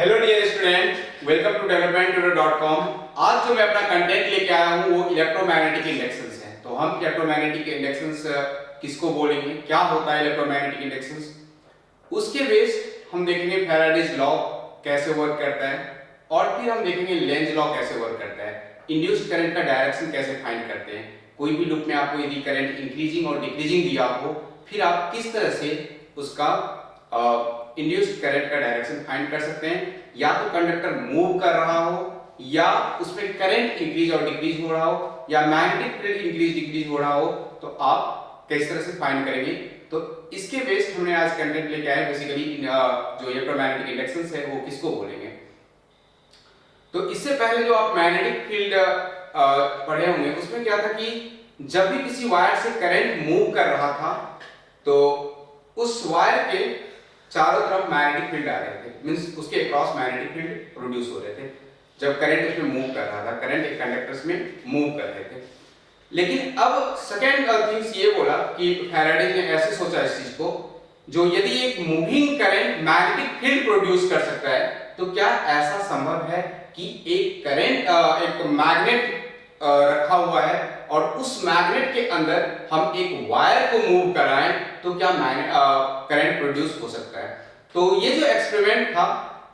Hello dear student, welcome to developmentutor.com। आज जो मैं अपना कंटेंट लेके आया हूँ वो इलेक्ट्रोमैग्नेटिक इंडक्शंस है। तो हम इलेक्ट्रोमैग्नेटिक इंडक्शंस किसको बोलेंगे, क्या होता है इलेक्ट्रोमैग्नेटिक इंडक्शंस, उसके बेस्ड हम देखेंगे फैराडेज लॉ कैसे वर्क करता है, और फिर हम देखेंगे लेंज लॉ कैसे वर्क करता है, इंड्यूस्ड करंट का डायरेक्शन कैसे फाइंड करते हैं। कोई भी लूप में आपको यदि करंट इंक्रीजिंग और डिक्रीजिंग दिया हो, फिर आप किस तरह से उसका इंड्यूस्ड करंट का डायरेक्शन फाइंड कर सकते हैं। या तो कंडक्टर मूव कर रहा हो, या उसमें करंट इंक्रीज और डिक्रीज हो रहा हो, या मैग्नेटिक फील्ड इंक्रीज डिक्रीज हो रहा हो, तो आप किस तरह से फाइंड करेंगे। तो इसके बेस्ड हमने आज कंटेंट लेके आए। बेसिकली जो इलेक्ट्रोमैग्नेटिक इंडक्शंस है वो किसको बोलेंगे। तो इससे पहले जो आप मैग्नेटिक फील्ड पढ़े होंगे उसमें क्या था कि जब भी किसी वायर से करंट मूव कर रहा था तो उस वायर के चारों तरफ मैग्नेटिक फील्ड आ रहे थे, मींस उसके अक्रॉस मैग्नेटिक फील्ड प्रोड्यूस हो रहे थे जब करंट उसमें मूव कर रहा था। करंट एक कंडक्टर्स में मूव कर रहे थे। लेकिन अब सेकेंड थिंग्स ये बोला कि फैराडे ने ऐसे सोचा इस चीज को, जो यदि एक moving current magnetic field produce कर सकता है तो क्या ऐसा संभव है कि एक करंट एक मैग्नेट रखा हुआ है और उस मैग्नेट के अंदर हम एक वायर को मूव कराएं तो क्या करंट प्रोड्यूस हो सकता है। तो ये जो एक्सपेरिमेंट था,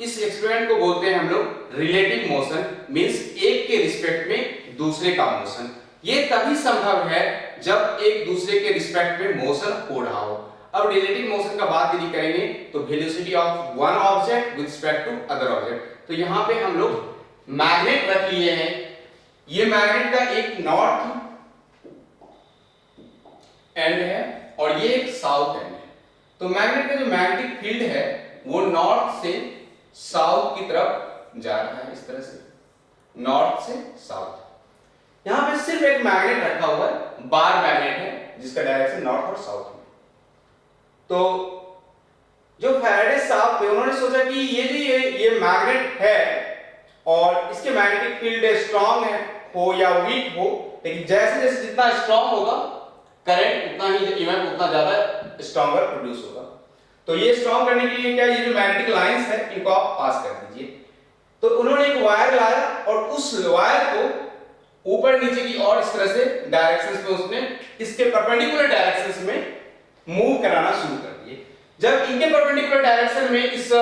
इस एक्सपेरिमेंट को बोलते हैं हम लोग रिलेटिव मोशन, मींस एक के रिस्पेक्ट में दूसरे का मोशन। ये तभी संभव है जब एक दूसरे के रिस्पेक्ट में मोशन हो रहा हो। अब रिलेटिव मोशन का बात यदि करेंगे तो velocity of one object with respect to other object. तो यहां पे हम लोग मैग्नेट रख लिए हैं। ये मैग्नेट का एक नॉर्थ एंड है और ये एक साउथ एंड है। तो मैग्नेट का जो मैग्नेटिक फील्ड है वो नॉर्थ से साउथ की तरफ जा रहा है, इस तरह से नॉर्थ से साउथ। यहां पे सिर्फ एक मैग्नेट रखा हुआ है, बार मैग्नेट है जिसका डायरेक्शन नॉर्थ और साउथ में। तो जो फैराडे साहब थे उन्होंने सोचा कि ये जो ये मैग्नेट है और इसके मैग्नेटिक फील्ड स्ट्रांग है हो या वीक हो, लेकिन जैसे जैसे जितना स्ट्रांग होगा करंट उतना ही ईएमएफ उतना ज्यादा स्ट्रॉन्गर प्रोड्यूस होगा। तो ये स्ट्रांग करने के लिए क्या, ये जो मैग्नेटिक लाइंस है इनको आप पास कर दीजिए। तो उन्होंने एक वायर लाया और उस वायर को ऊपर नीचे की और इस तरह से डायरेक्शंस में उसने इसके परपेंडिकुलर डायरेक्शंस में मूव कराना शुरू कर दिए। जब इनके परपेंडिकुलर डायरेक्शन में, इस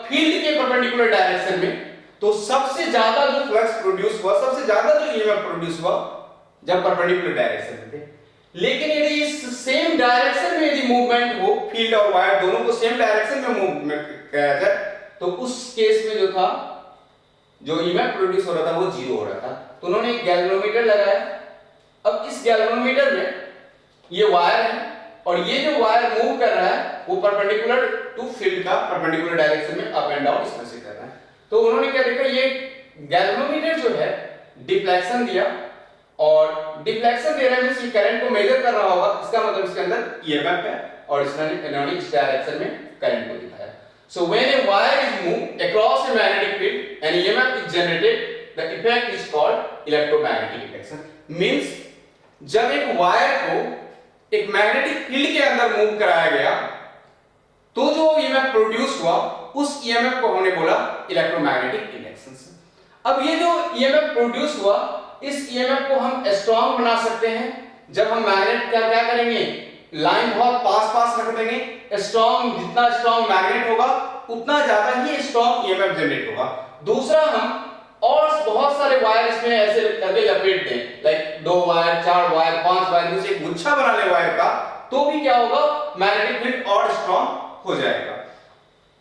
फील्ड के परपेंडिकुलर डायरेक्शन में, तो सबसे ज्यादा जो फ्लक्स प्रोड्यूस हुआ, सबसे ज्यादा जो ईएमएफ प्रोड्यूस हुआ जब परपेंडिकुलर डायरेक्शन में थे। लेकिन यदि इस सेम डायरेक्शन में यदि मूवमेंट हो, फील्ड और वायर दोनों को सेम डायरेक्शन में मूवमेंट किया जाए, तो उस केस में जो था, जो ईएमएफ प्रोड्यूस हो रहा था वो जीरो हो रहा था। तो उन्होंने एक गैल्वेनोमीटर लगाया। अब इस गैल्वेनोमीटर में ये वायर है और ये जो वायर मूव कर रहा है वो परपेंडिकुलर टू फील्ड का परपेंडिकुलर डायरेक्शन में अप एंड डाउन इस तरह से कर रहा है। तो उन्होंने क्या देखा, ये गैल्वेनोमीटर जो है डिफ्लेक्शन दिया, और डिफ्लेक्शन दे रहा है मींस करंट को मेजर कर रहा होगा, इसका मतलब इसके अंदर ईएमएफ है और इन्होंने इस डायरेक्शन में करंट को दिखाया। So when a wire is moved across a magnetic field and EMF is generated, the effect is called electromagnetic induction. Means जब एक वायर को एक मैग्नेटिक फील्ड के अंदर मूव कराया गया तो जो ईएमएफ प्रोड्यूस हुआ उस ईएमएफ को हमने बोला इलेक्ट्रोमैग्नेटिक इंडक्शन। अब ये जो ईएमएफ प्रोड्यूस हुआ, इस ईएमएफ को हम स्ट्रांग बना सकते हैं जब हम मैग्नेट क्या क्या करेंगे, लाइन बहुत पास पास रख देंगे। स्ट्रांग, जितना स्ट्रांग मैग्नेट होगा उतना ज्यादा ही स्ट्रांग ईएमएफ जनरेट होगा। दूसरा, हम और बहुत सारे वायर इसमें ऐसे करके लपेट दें, लाइक 2 वायर, 4 वायर, 5 वायर, जैसे एक गुच्छा बना ले वायर का, तो भी क्या होगा, मैग्नेटिक फील्ड और स्ट्रांग हो जाएगा।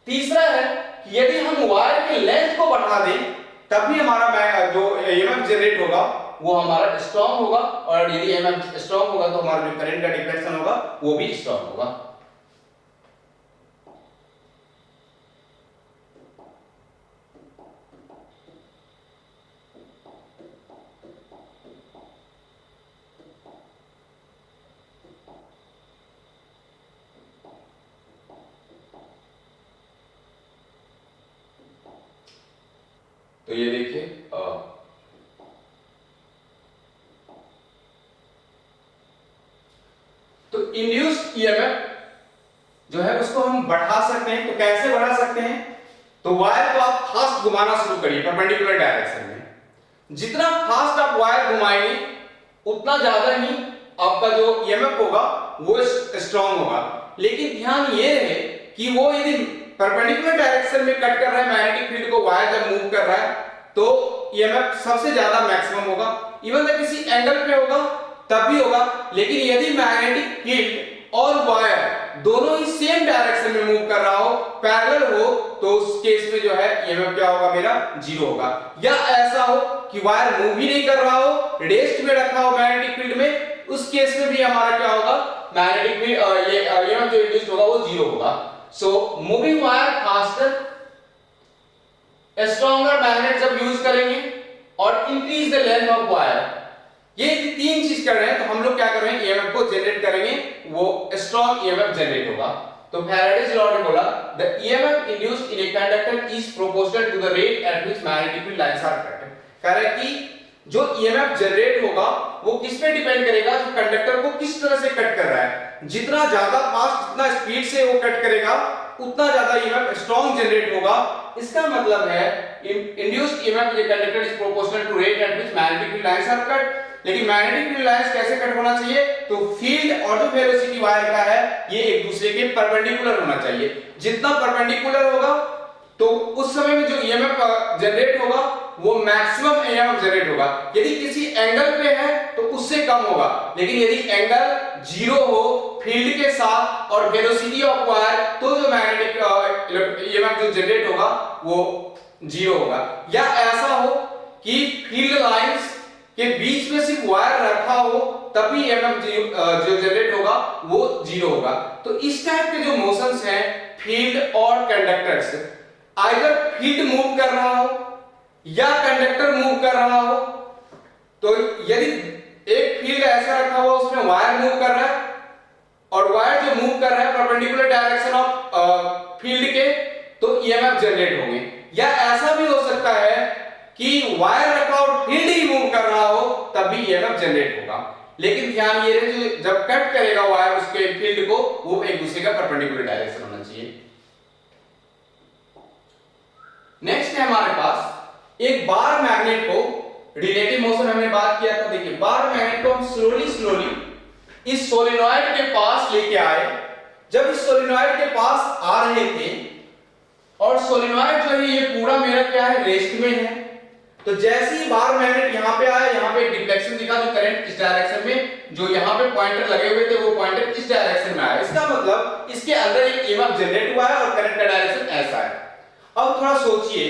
तीसरा है कि यदि हम वायर के लेंथ को बढ़ा दें तब भी हमारा जो ईएमएफ जनरेट होगा वो हमारा स्ट्रांग होगा, और यदि ईएमएफ स्ट्रांग होगा तो हमारा जो करंट का डिफ्लेक्शन होगा वो भी स्ट्रांग होगा। तो ये देखिए, तो इंड्यूस्ड ईएमएफ जो है उसको हम बढ़ा सकते हैं। तो कैसे बढ़ा सकते हैं, तो वायर को आप फास्ट घुमाना शुरू करिए परपेंडिकुलर डायरेक्शन में। जितना फास्ट आप वायर घुमाएंगे उतना ज्यादा ही आपका जो ईएमएफ होगा वो स्ट्रांग होगा। लेकिन ध्यान ये रहे कि वो यदि परपेंडिकुलर डायरेक्शन में कट कर रहा है मैग्नेटिक फील्ड को, वायर जब मूव कर रहा है तो ईएमएफ सबसे ज्यादा मैक्सिमम होगा। इवन जब किसी एंगल पे होगा तब भी होगा। लेकिन यदि मैग्नेटिक फील्ड और वायर दोनों ही सेम डायरेक्शन में मूव कर रहा हो, पैरेलल हो, तो उस केस में जो है ईएमएफ क्या होगा मेरा जीरो होगा। या ऐसा हो कि वायर मूव ही नहीं कर रहा हो, रेस्ट में रखा हो मैग्नेटिक फील्ड में, उस केस में भी हमारा क्या होगा, मैग्नेटिक फील्ड ये ईएमएफ जो इंड्यूस्ड होगा वो जीरो होगा। So moving wire faster, stronger magnet जब यूज करेंगे और increase the length of wire, ये तीन चीज कर रहे हैं तो हम लोग क्या कर रहे हैं, ईएमएफ को जनरेट करेंगे, वो स्ट्रॉन्ग ईएमएफ जनरेट होगा। तो फैराडेज लॉ ने बोला the EMF induced in a conductor is proportional to the rate at which magnetic field lines are cut. कह रहा है कि जो ईएमएफ जनरेट होगा वो किस पे डिपेंड करेगा, जो कंडक्टर को किस तरह से कट कर रहा है। जितना ज्यादा फास्ट, जितना स्पीड से वो कट करेगा उतना ज्यादा ईएमएफ स्ट्रॉन्ग जनरेट होगा। इसका मतलब है induced EMF in a conductor is proportional to rate at which magnetic field lines are cut. लेकिन मैग्नेटिक फील्ड लाइंस कैसे कट होना चाहिए, तो फील्ड और जो वेलोसिटी वायर का है ये एक दूसरे के परपेंडिकुलर होना चाहिए। जितना परपेंडिकुलर होगा तो उस समय में जो ईएमएफ जनरेट होगा वो मैक्सिमम ईएमएफ जनरेट होगा। यदि किसी एंगल पे है तो उससे कम होगा। लेकिन यदि एंगल जीरो हो फील्ड के साथ और वेलोसिटी ऑफ वायर, तो जो मैग्नेटिक ईएमएफ जो जनरेट होगा वो जीरो होगा। या ऐसा हो कि फील्ड लाइंस के बीच में सिर्फ वायर रखा हो तभी ईएमएफ जो जनरेट होगा वो जीरो होगा। तो इस टाइप के जो मोशंस हैं फील्ड और कंडक्टर्स, आइदर फील्ड मूव कर रहा हो या कंडक्टर मूव कर रहा हो, तो यदि एक फील्ड ऐसा रखा हुआ उसमें वायर मूव कर रहा है और वायर जो मूव कर रहा है परपेंडिकुलर डायरेक्शन ऑफ फील्ड के, तो ईएमएफ जनरेट होंगे। या ऐसा भी हो सकता है कि वायर रखा और फील्ड ही मूव कर रहा हो तब भी ईएमएफ जनरेट होगा। लेकिन ध्यान ये रहे जो जब कट करेगा वायर उसके फील्ड को, वो एक दूसरे का परपेंडिकुलर डायरेक्शन होना चाहिए। नेक्स्ट है हमारे पास एक बार मैग्नेट को, रिलेटिव मोशन हमने बात किया था। देखिए बार मैग्नेट को हम स्लोली इस सोलेनॉइड के पास लेके आए। जब इस सोलेनॉइड के पास आ रहे थे और सोलेनॉइड जो है ये पूरा मेरा क्या है, रेस्ट में है, तो जैसे ही बार मैग्नेट यहां पे आया, यहां पे एक डिफ्लेक्शन दिखा, जो करंट इस डायरेक्शन में, जो यहां पे पॉइंटर लगे हुए थे वो पॉइंटर इस डायरेक्शन में आया। इसका मतलब इसके अंदर एक ईएमएफ जनरेट हुआ है और करंट का डायरेक्शन ऐसा है। अब थोड़ा सोचिए,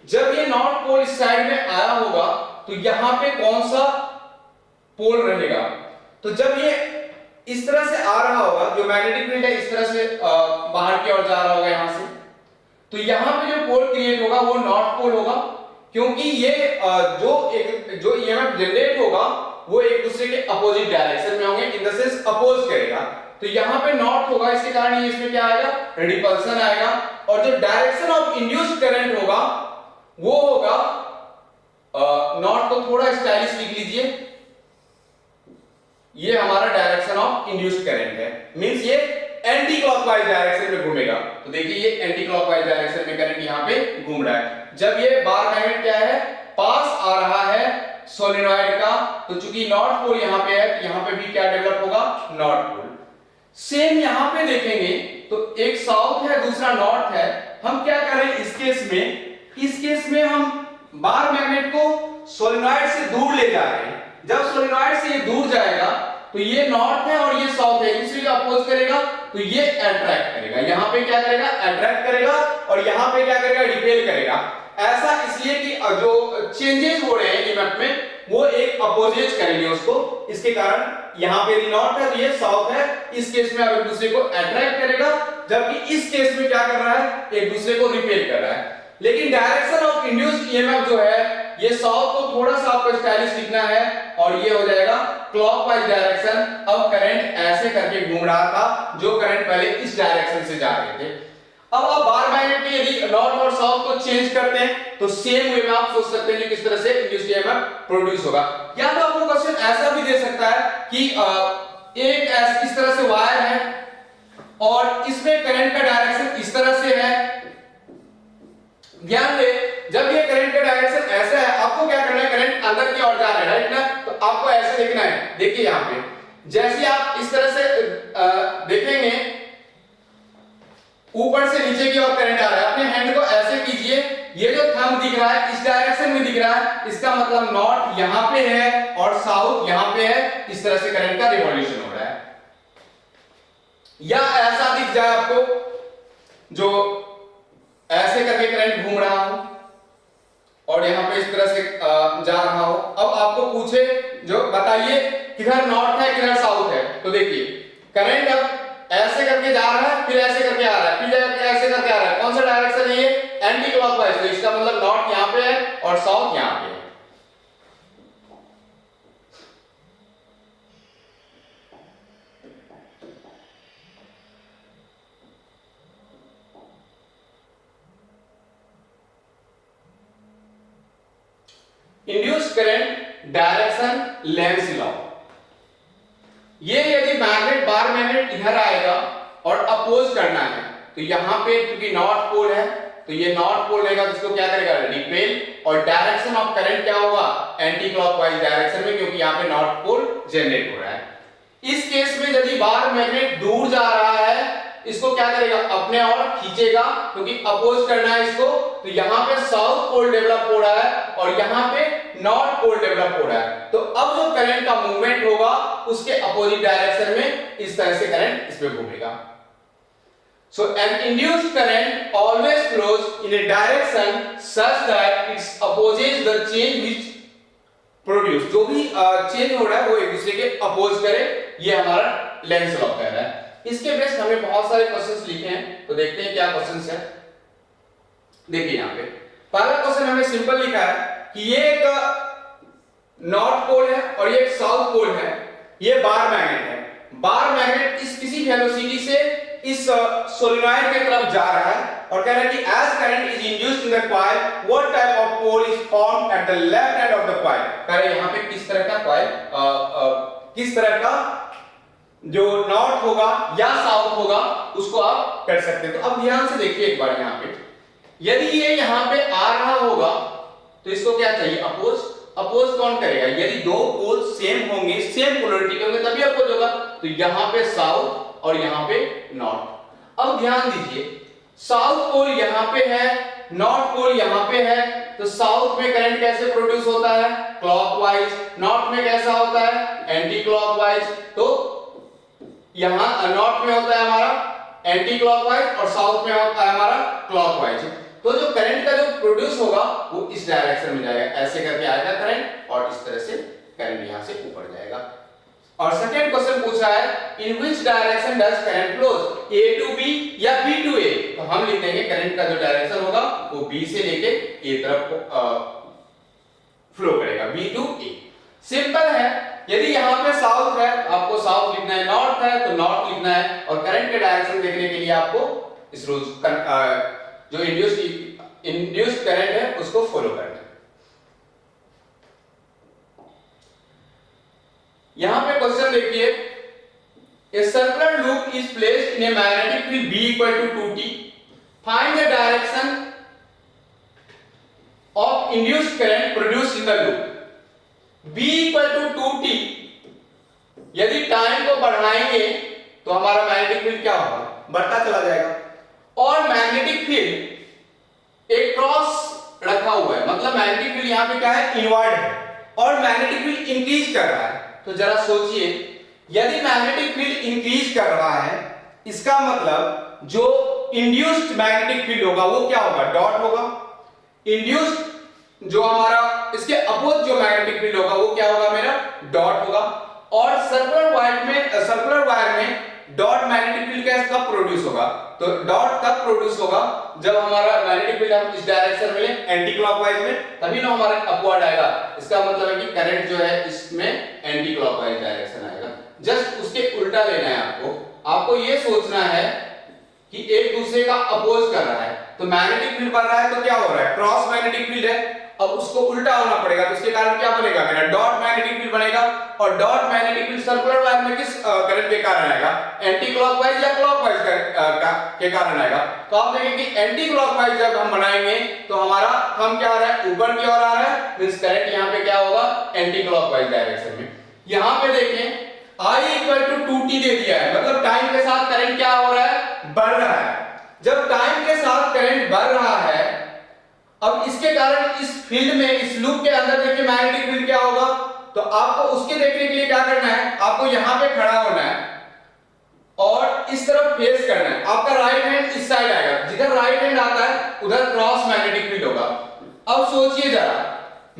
जब ये नॉर्थ पोल इस साइड में आया होगा तो यहां पे कौन सा पोल रहेगा, तो जब ये इस तरह से आ रहा होगा, जो मैग्नेटिक फील्ड है इस तरह से बाहर की ओर जा रहा होगा यहां से, तो यहां पे जो पोल क्रिएट होगा वो नॉर्थ पोल होगा, क्योंकि ये जो ईएमएफ जनरेट होगा वो एक दूसरे के अपोजिट डायरेक्शन में होंगे, इन द सेंस अपोज करेगा। तो यहां पे नॉर्थ होगा, इसके कारण ये इसमें क्या आएगा, रिपल्सन आएगा। और जो डायरेक्शन ऑफ इंड्यूस्ड करंट होगा वो होगा, नॉर्थ को थोड़ा स्टाइलिश लिख लीजिए, ये हमारा डायरेक्शन ऑफ इंड्यूस्ड करंट है, मींस ये एंटी क्लॉकवाइज डायरेक्शन में घूमेगा। तो देखिए ये एंटी क्लॉकवाइज डायरेक्शन में करंट यहां पे घूम रहा है। जब ये बार मैग्नेट क्या है, पास आ रहा है सोलेनॉइड का, तो चूंकि नॉर्थ पोल यहां पे है तो यहां पे भी क्या डेवलप होगा, नॉर्थ पोल। सेम यहां पे देखेंगे तो एक साउथ है दूसरा नॉर्थ है। हम क्या कर रहे हैं इस केस में हम बार मैग्नेट को सोलेनॉइड से दूर ले जा रहे हैं। जब सोलेनॉइड से ये दूर जाएगा तो ये नॉर्थ है और ये साउथ है, दूसरे का अपोज करेगा, तो ये अट्रैक्ट करेगा, यहां पे क्या करेगा, अट्रैक्ट करेगा, और यहां पे क्या करेगा, रिपेल करेगा। ऐसा इसलिए कि जो चेंजेस हो रहे हैं ईएमएफ में वो एक अपोजिट करेंगे उसको, इसके कारण यहां पे नॉर्थ है तो ये साउथ है, इस केस में अब एक दूसरे को अट्रैक्ट करेगा, जबकि इस केस में क्या कर रहा है, एक दूसरे को रिपेल कर रहा है। लेकिन डायरेक्शन ऑफ इंड्यूस्ड ईएमएफ जो है ये साउथ को थोड़ा सा आपको स्टाइलिश लिखना है और ये हो जाएगा क्लॉकवाइज डायरेक्शन। अब करंट ऐसे करके घूम रहा था, जो करंट पहले इस डायरेक्शन से जा रहे थे। अब आप बार मैग्नेट में यदि नॉर्थ और साउथ को चेंज करते हैं तो सेम वे में आप सोच सकते हैं कि किस तरह से इंड्यूस्ड ईएमएफ प्रोड्यूस होगा। या तो आपको क्वेश्चन ऐसा भी दे सकता है कि एक इस तरह से वायर है और इसमें करंट का डायरेक्शन इस तरह से है ध्यान दे, जब ये करंट का डायरेक्शन ऐसा है, आपको क्या करना है, करंट अंदर की ओर जा रहा है, राइट ना, तो आपको ऐसे देखना है। देखिए यहाँ पे जैसे आप इस तरह से देखेंगे, ऊपर से नीचे की ओर करंट आ रहा है, अपने हैंड को ऐसे कीजिए, ये जो थंब दिख रहा है इस डायरेक्शन में दिख रहा है, इसका मतलब नॉर्थ यहां पे है और साउथ यहां पे है, इस तरह से करंट का रिवॉल्यूशन हो रहा है। या ऐसा दिख जाए आपको, जो ऐसे करके करंट घूम रहा हो और यहां पे इस तरह से जा रहा हो। अब आपको पूछे जो बताइए किधर नॉर्थ है किधर साउथ है, तो देखिए करंट अब ऐसे करके जा रहा है, फिर ऐसे करके आ रहा है, फिर ऐसे करके आ रहा है, कौन सा डायरेक्शन है ये, एंटी क्लॉकवाइज, तो इसका मतलब नॉर्थ यहां पे है और साउथ यहां पे है। Induced current direction Lenz law, ये यदि मैग्नेट बार मैग्नेट इधर आएगा और अपोज करना है, तो यहां पे क्योंकि नॉर्थ पोल है तो ये नॉर्थ पोल रहेगा, तो इसको क्या करेगा, रिपेल, और डायरेक्शन ऑफ करंट क्या होगा, एंटी क्लॉकवाइज डायरेक्शन में, क्योंकि यहां पे नॉर्थ पोल जनरेट हो रहा है। इस केस में यदि बार मैग्नेट दूर जा रहा है, इसको क्या करेगा, अपने ओर खींचेगा, क्योंकि अपोज करना है इसको, तो यहां पे साउथ पोल डेवलप हो रहा है और यहां पे नॉर्थ पोल डेवलप हो रहा है, तो अब जो करंट का मूवमेंट होगा उसके अपोजिट डायरेक्शन में इस तरह से करंट इस पे घूमेगा। So an induced current always flows in a direction such that it opposes the change which produce, जो भी चेंज हो रहा है वो एक दूसरे के अपोज करे, ये हमारा लेंस लॉ कह रहा है। इसके बेस हमने बहुत सारे क्वेश्चंस लिखे हैं, तो देखते हैं क्या क्वेश्चंस है। देखिए यहाँ पे पहला क्वेश्चन हमने सिंपल लिखा है कि ये एक नॉर्थ पोल है और ये एक साउथ पोल है, ये बार मैग्नेट है, बार मैग्नेट इस किसी वेलोसिटी से इस सोलेनॉइड की तरफ जा रहा है और कह रहा है कि as current is induced in the coil, what type of pole is formed at the left end of the coil, कह रहे यहाँ पे किस तरह का कॉइल, किस तरह का जो नॉर्थ होगा या साउथ होगा उसको आप कर सकते हैं। तो अब ध्यान से देखिए एक बार यहाँ पे, यदि ये यहाँ पे आ रहा होगा तो इसको क्या चाहिए, अपोज, अपोज कौन करेगा, यदि दो पोल सेम होंगे, सेम पोलरिटी के होंगे तभी अपोज होगा, तो यहाँ पे साउथ और यहाँ पे नॉर्थ। अब ध्यान दीजिए, साउथ पोल यहाँ पे है, नॉर्थ पोल यहाँ पे है, तो साउथ में करंट कैसे प्रोड्यूस होता है, क्लॉकवाइज, नॉर्थ में कैसा होता है, एंटी क्लॉकवाइज। तो यहाँ नॉर्थ में होता है हमारा एंटी क्लॉकवाइज और साउथ में होता है हमारा क्लॉकवाइज। तो जो करंट का जो प्रोड्यूस होगा वो इस डायरेक्शन में जाएगा, ऐसे करके आएगा करंट और इस तरह से करंट यहाँ से ऊपर जाएगा। और सेकंड क्वेश्चन पूछा है in which direction does current flows, A to B या B टू A, तो हम लिख देंगे करंट का जो डायरेक्शन होगा वो B से लेके A तरफ फ्लो करेगा, B टू A। सिंपल है, यदि यहाँ पे साउथ है आपको साउथ लिखना है, नॉर्थ है तो नॉर्थ लिखना है, और करंट के डायरेक्शन देखने के लिए आपको इस रूल जो इंड्यूस्ड करंट है उसको फॉलो करना है। यहां पे क्वेश्चन देखिए, a circular loop is placed in a magnetic field B equal to 2t, find the direction of induced current produced in the loop, B equal to 2t, यदि time को बढ़ाएंगे तो हमारा मैग्नेटिक फील्ड क्या होगा, बढ़ता चला जाएगा, और मैग्नेटिक फील्ड एक क्रॉस रखा हुआ है, मतलब मैग्नेटिक फील्ड यहां पे क्या है, इनवर्ड है, और मैग्नेटिक फील्ड इंक्रीज कर रहा है। तो जरा सोचिए, यदि मैग्नेटिक फील्ड इंक्रीज कर रहा है, इसका मतलब जो इंड्यूस्ड मैग्नेटिक फील्ड होगा वो क्या होगा, डॉट होगा। इंड्यूस्ड जो हमारा इसके अपोज जो मैग्नेटिक फील्ड होगा वो क्या होगा, मेरा डॉट होगा। और सर्कुलर वायर में डॉट मैग्नेटिक फील्ड का कब प्रोड्यूस होगा, तो डॉट तब प्रोड्यूस होगा जब हमारा मैग्नेटिक फील्ड हम इस डायरेक्शन में लें, एंटी क्लॉकवाइज में, तभी ना हमारा अपवर्ड आएगा। इसका मतलब है कि करंट जो है इसमें एंटी क्लॉकवाइज डायरेक्शन आएगा। जस्ट उसके उल्टा लेना है आपको ये सोचना है कि एक दूसरे का अपोज कर रहा है, तो मैग्नेटिक फील्ड बढ़ रहा है तो क्या हो रहा है, क्रॉस मैग्नेटिक फील्ड है, अब उसको उल्टा होना पड़ेगा, तो इसके कारण क्या बनेगा, मेरा डॉट मैग्नेटिक फील्ड बनेगा। और dot magnetic field circular wire में किस करंट के कारण आएगा, एंटी क्लॉकवाइज या क्लॉकवाइज के कारण आएगा। तो आप देखेंगे कि एंटी क्लॉकवाइज जब हम बनाएंगे तो हमारा थंब क्या आ रहा है, ऊपर की ओर आ रहा है, मींस करंट यहाँ पे क्या होगा, एंटी क्लॉकवाइज डायरेक्शन में। यहाँ पे देखें I इक्वल टू 2t दे दिया है, मतलब टाइम के साथ करंट क्या हो रहा है, बढ़ रहा है। जब टाइम के साथ करंट बढ़ रहा है, अब इसके कारण इस फील्ड में, इस लूप के अंदर देखिए मैग्नेटिक फील्ड क्या होगा। तो आपको उसके देखने के लिए क्या करना है, आपको यहां पे खड़ा होना है और इस तरफ फेस करना है। आपका राइट हैंड इस साइड आएगा, जिधर राइट हैंड आता है उधर क्रॉस मैग्नेटिक फील्ड होगा। अब सोचिए जरा,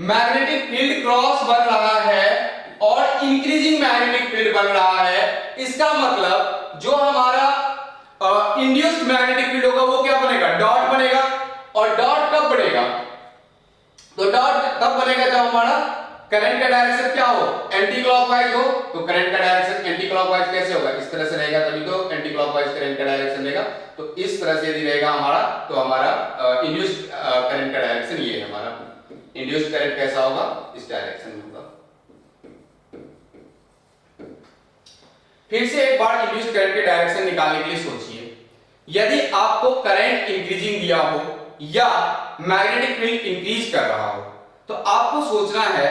मैग्नेटिक फील्ड क्रॉस बन रहा है और इंक्रीजिंग मैग्नेटिक फील्ड बन रहा है। इसका मतलब जो हमारा इंड्यूस्ड मैग्नेटिक फील्ड होगा वो क्या बनेगा, डॉट बनेगा। और डॉट कब बनेगा, तो डॉट तब बनेगा जब हमारा करंट का डायरेक्शन क्या हो, एंटी क्लॉकवाइज हो। तो करंट का डायरेक्शन एंटी क्लॉकवाइज कैसे होगा, इस तरह से रहेगा, तभी तो एंटी क्लॉकवाइज करंट का डायरेक्शन रहेगा। तो इस तरह से यदि रहेगा हमारा, तो हमारा इंड्यूस्ड करंट का डायरेक्शन ये है हमारा। इंड्यूस्ड करंट कैसा होगा, इस डायरेक्शन में होगा। फिर से एक बार इंड्यूस्ड करंट के डायरेक्शन निकालने के लिए सोचिए, यदि आपको करंट इंक्रीजिंग दिया हो या मैग्नेटिक फील्ड इंक्रीज कर रहा हो, तो आपको सोचना है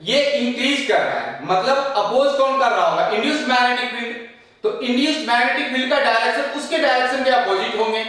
ये इंक्रीज कर रहा है, मतलब अपोज कौन कर रहा होगा, इंड्यूस्ड मैग्नेटिक फील्ड। तो इंड्यूस्ड मैग्नेटिक फील्ड का डायरेक्शन उसके डायरेक्शन के अपोजिट होंगे,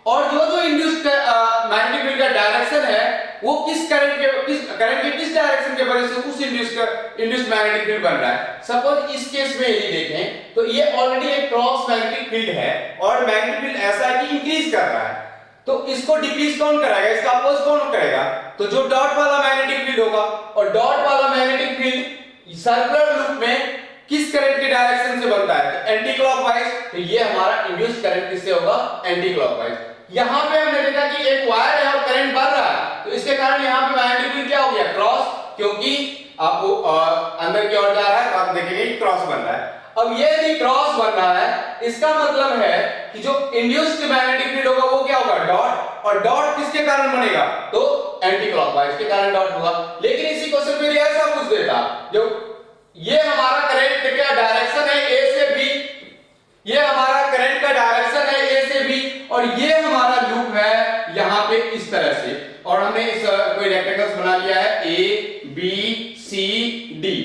और जो इंड्यूस्ड मैग्नेटिक फील्ड का डायरेक्शन है वो किस करंट के किस डायरेक्शन के वजह से उस इंड्यूस्ड मैग्नेटिक फील्ड बन रहा है। सपोज इस केस में यदि देखें तो ये ऑलरेडी एक क्रॉस मैग्नेटिक फील्ड है और मैग्नेटिक फील्ड ऐसा है कि इंक्रीज कर रहा है, तो इसको डिक्रीज कौन कराएगा, इसका अपोज कौन करेगा, तो जो डॉट वाला मैग्नेटिक फील्ड होगा। और डॉट वाला मैग्नेटिक फील्ड सर्कुलर लूप में किस करंट के डायरेक्शन से बनता है, तो एंटी क्लॉकवाइज। तो ये हमारा इंड्यूस्ड करंट किससे होगा, एंटी क्लॉकवाइज। यहां पे हमने देखा कि एक वायर है और करंट बढ़ रहा है, तो इसके कारण यहां पे मैग्नेटिक फील्ड क्या हो गया, क्रॉस, क्योंकि आपको अंदर की ओर जा रहा है तो आप देखेंगे क्रॉस बन रहा है। अब ये यदि क्रॉस बन रहा है, इसका मतलब है कि जो इंड्यूस्ड मैग्नेटिक फील्ड होगा वो क्या होगा, डॉट। और डॉट किसके कारण बनेगा, तो एंटी क्लॉकवाइज के कारण डॉट होगा। लेकिन इसी क्वेश्चन में ऐसा पूछ देता, जो ये हमारा करंट का डायरेक्शन है ए से बी, ये हमारा करंट का डायरेक्शन है ए से बी, और ये हमारा लूप है यहां पे इस तरह से, और हमने इस कोई रेक्टेंगल्स बना लिया है ए बी सी डी,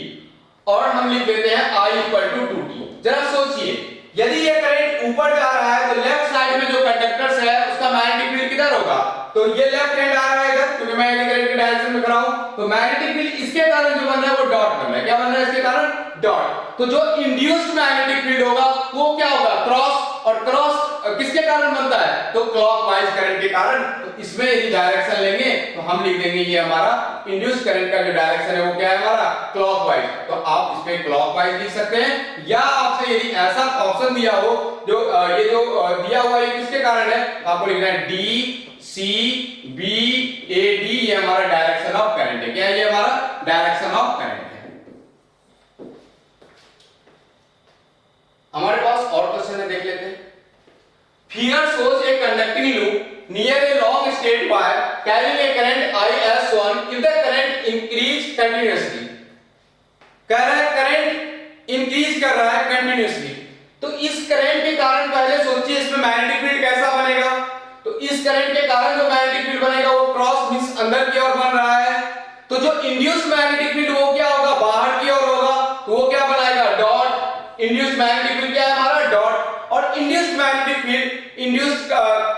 और हम लिख देते हैं I इक्वल टू 2t। जरा सोचिए, यदि ये करंट ऊपर जा रहा है तो लेफ्ट साइड में जो कंडक्टर्स है उसका मैग्नेटिक फील्ड किधर होगा, तो ये लेफ्ट हैंड आ रहा है इधर, क्योंकि मैं एडी करंट के डायरेक्शन में कर रहा हूं, तो मैग्नेटिक फील्ड इसके कारण जो बन रहा है वो डॉट बन रहा है। क्या बन रहा है इसके कारण, डॉट। तो जो इंड्यूस्ड मैग्नेटिक फील्ड होगा वो क्या होगा, क्रॉस, और क्रॉस किसके कारण बनता है, तो क्लॉकवाइज करंट के कारण। तो इसमें यदि डायरेक्शन लेंगे तो हम लिख देंगे ये हमारा इंड्यूस्ड करंट का जो डायरेक्शन है वो क्या है हमारा, क्लॉकवाइज। तो आप इसमें क्लॉकवाइज लिख सकते हैं, या आपसे यदि ऐसा ऑप्शन दिया हो जो ये जो दिया हुआ है किसके कारण है, आपको लिखना है D C B A D, ये हमारा डायरेक्शन ऑफ करंट है। क्या है, ये हमारा डायरेक्शन ऑफ करंट है। हमारे पास और क्वेश्चन है, देख लेते हैं। Figure shows a conducting loop near a long straight wire carrying a current IS1 if the current increase continuously। कह रहा है करंट इंक्रीज कर रहा है कंटिन्यूअसली, तो इस करंट के कारण पहले सोचिए इसमें मैग्नेटिक फील्ड कैसा बनेगा, तो इस करंट के कारण जो मैग्नेटिक फील्ड बनेगा वो क्रॉस मींस अंदर की ओर बन रहा है। तो जो इंड्यूस्ड मैग्नेटिक फील्ड वो क्या होगा, बाहर की ओर होगा, तो वो क्या बनाएगा, डॉट। इंड्यूस्ड मैग्नेटिक फील्ड क्या है हमारा, डॉट। और इंड्यूस्ड मैग्नेटिक फील्ड, इंड्यूस्ड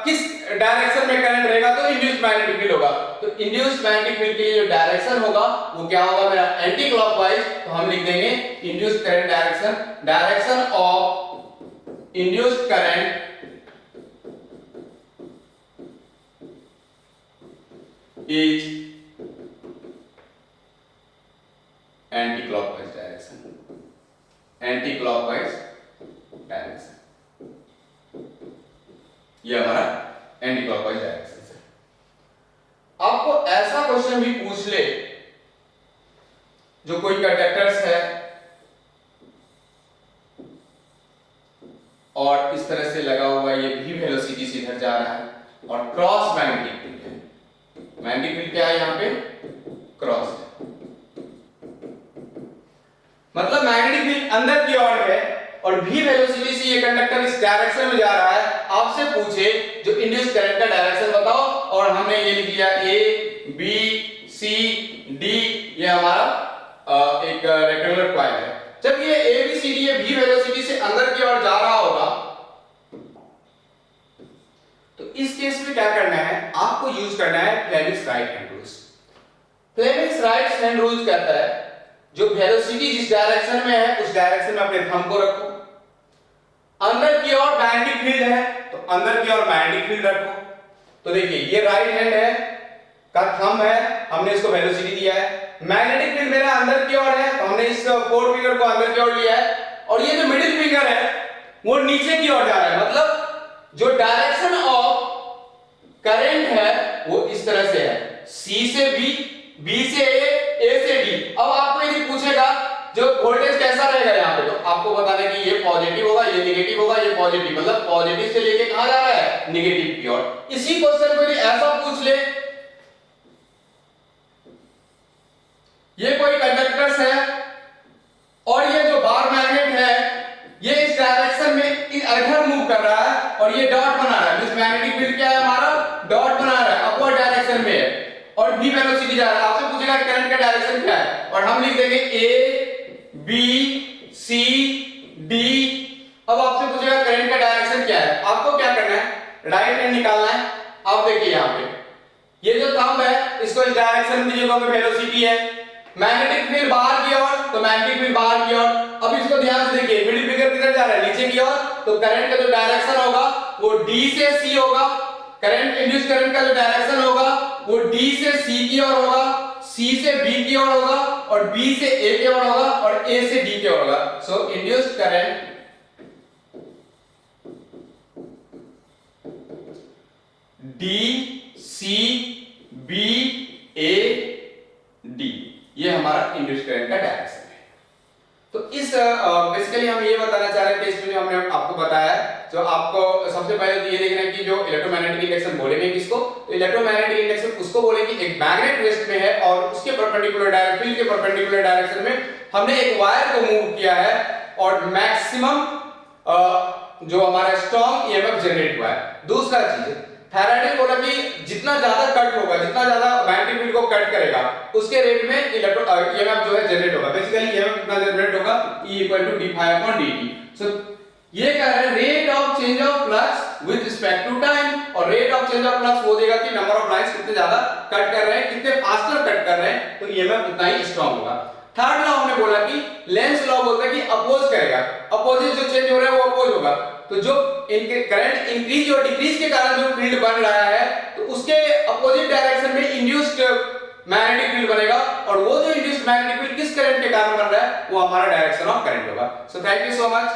किस डायरेक्शन में करंट रहेगा, तो इंड्यूस्ड मैग्नेटिक फील्ड होगा। तो इंड्यूस्ड मैग्नेटिक फील्ड की जो डायरेक्शन होगा वो क्या होगा मेरा, एंटी क्लॉकवाइज। तो हम लिख देंगे induced current direction of induced current is anti-clockwise direction, anti-clockwise direction, ये हमारा एंटी-क्लॉकवाइज डायरेक्शन है। आपको ऐसा क्वेश्चन भी पूछ ले, जो कोई कंडक्टर्स है और इस तरह से लगा हुआ है, ये भी वेलोसिटी से इधर जा रहा है, और क्रॉस मैग्नेटिक फील्ड है। मैग्नेटिक फील्ड क्या है यहां पे, क्रॉस है, मतलब मैग्नेटिक फील्ड अंदर की ओर है और v वेलोसिटी से ये कंडक्टर इस डायरेक्शन में जा रहा है, आपसे पूछे जो इंड्यूस करंट का डायरेक्शन बताओ, और हमने ये लिख लिया a b c d, ये हमारा एक रेक्टेंगुलर कॉइल है। जब ये a b c d ये v वेलोसिटी से अंदर की ओर जा रहा होगा, तो इस केस में क्या करना है, आपको यूज करना है Fleming's right hand rules. Fleming's right hand rules कहता है जो वेलोसिटी जिस डायरेक्शन में है उस डायरेक्शन में अपने थंब को रखो, अंदर की ओर मैग्नेटिक फील्ड है तो अंदर की ओर मैग्नेटिक फील्ड रखो। तो देखिए ये राइट हैंड है का थंब है, हमने इसको वेलोसिटी दिया है, मैग्नेटिक फील्ड मेरा अंदर की ओर है तो हमने इस फोर फिंगर को अंदर की ओर लिया है, और ये जो मिडिल फिंगर है वो नीचे की ओर जा रहा है, मतलब जो डायरेक्शन ऑफ करंट है वो इस तरह से है, C से B, B से A से D। अब आपको यदि पूछेगा जो वोल्टेज कैसा रहेगा यहाँ पे, तो आपको बताना है कि ये पॉजिटिव होगा, ये नेगेटिव होगा, ये पॉजिटिव, मतलब पॉजिटिव से लेके कहां जा रहा है, नेगेटिव की ओर। इसी क्वेश्चन को यदि ऐसा पूछ ले, ये कोई कंडक्टर्स है और ये जो बार मैग्नेट है ये इस डायरेक्शन में इधर मूव कर रहा है और ये डॉट बना रहा है, मींस मैग्नेटिक फील्ड क्या है हमारा, डॉट बना रहा है, अपवर्ड डायरेक्शन में है, और v वेलोसिटी जा रहा है। आपसे पूछेगा करंट का डायरेक्शन क्या है, और हम लिख देंगे a b c d। अब आपसे पूछेगा करंट का डायरेक्शन क्या है, आपको क्या करना है, राइट हैंड निकालना है। आप देखिए यहाँ पे ये जो थंब है इसको इस डायरेक्शन में दीजिए, क्योंकि वेलोसिटी है, मैग्नेटिक फील्ड बाहर की ओर तो मैग्नेटिक फील्ड बाहर की ओर। अब इसको ध्यान से देखिए, मिडिल फिंगर किधर जा रहा है, नीचे की ओर, तो करंट का जो डायरेक्शन होगा वो d से c होगा, करंट इंड्यूस करंट का जो डायरेक्शन होगा वो d से c की ओर होगा, c से b की ओर होगा, और b से a की ओर होगा, और a से d की ओर होगा। So induced current d c b a d, ये हमारा इंड्यूस्ड करंट का डायरेक्शन है। तो इस बेसिकली हम ये बताना चाह रहे थे, इसमें हमने आपको बताया जो आपको सबसे पहले तो ये देखना है कि जो इलेक्ट्रोमैग्नेटिक इंडक्शन बोलेंगे किसको, तो इलेक्ट्रोमैग्नेटिक इंडक्शन उसको बोलेंगे एक मैग्नेट रेस्ट में है और उसके परपेंडिकुलर डायरेक्शन, फील्ड के परपेंडिकुलर डायरेक्शन में हमने एक वायर को मूव किया है और मैक्सिमम जो हमारा स्ट्रॉन्ग ईएमएफ जनरेट हुआ है। दूसरा चीज फैराडे ने बोला कि जितना ज्यादा कट होगा, जितना ज्यादा मैग्नेटिक फील्ड को कट करेगा उसके रेट में ईएमएफ जो है जनरेट होगा। बेसिकली ईएमएफ कितना जनरेट होगा, E = d∅dt। सो ये कह रहे हैं rate of change of flux with respect to time, और rate of change of flux वो देगा कि नंबर ऑफ लाइंस कितने ज्यादा कट कर रहे हैं, कितने फास्टर कट कर रहे हैं, तो ईएमएफ उतना ही स्ट्रांग होगा। थर्ड लॉ हमने बोला कि लेंस लॉ बोलता है कि अपोज करेगा, अपोजिट जो चेंज हो रहा है वो अपोज होगा। तो जो इनके करंट इंक्रीज और डिक्रीज के कारण जो फील्ड बन रहा है तो उसके अपोजिट डायरेक्शन में इंड्यूस्ड मैग्नेटिक फील्ड बनेगा, और वो जो इंड्यूस्ड मैग्नेटिक फील्ड किस करंट के कारण बन रहा है वो हमारा डायरेक्शन ऑफ करंट होगा। So thank you so much.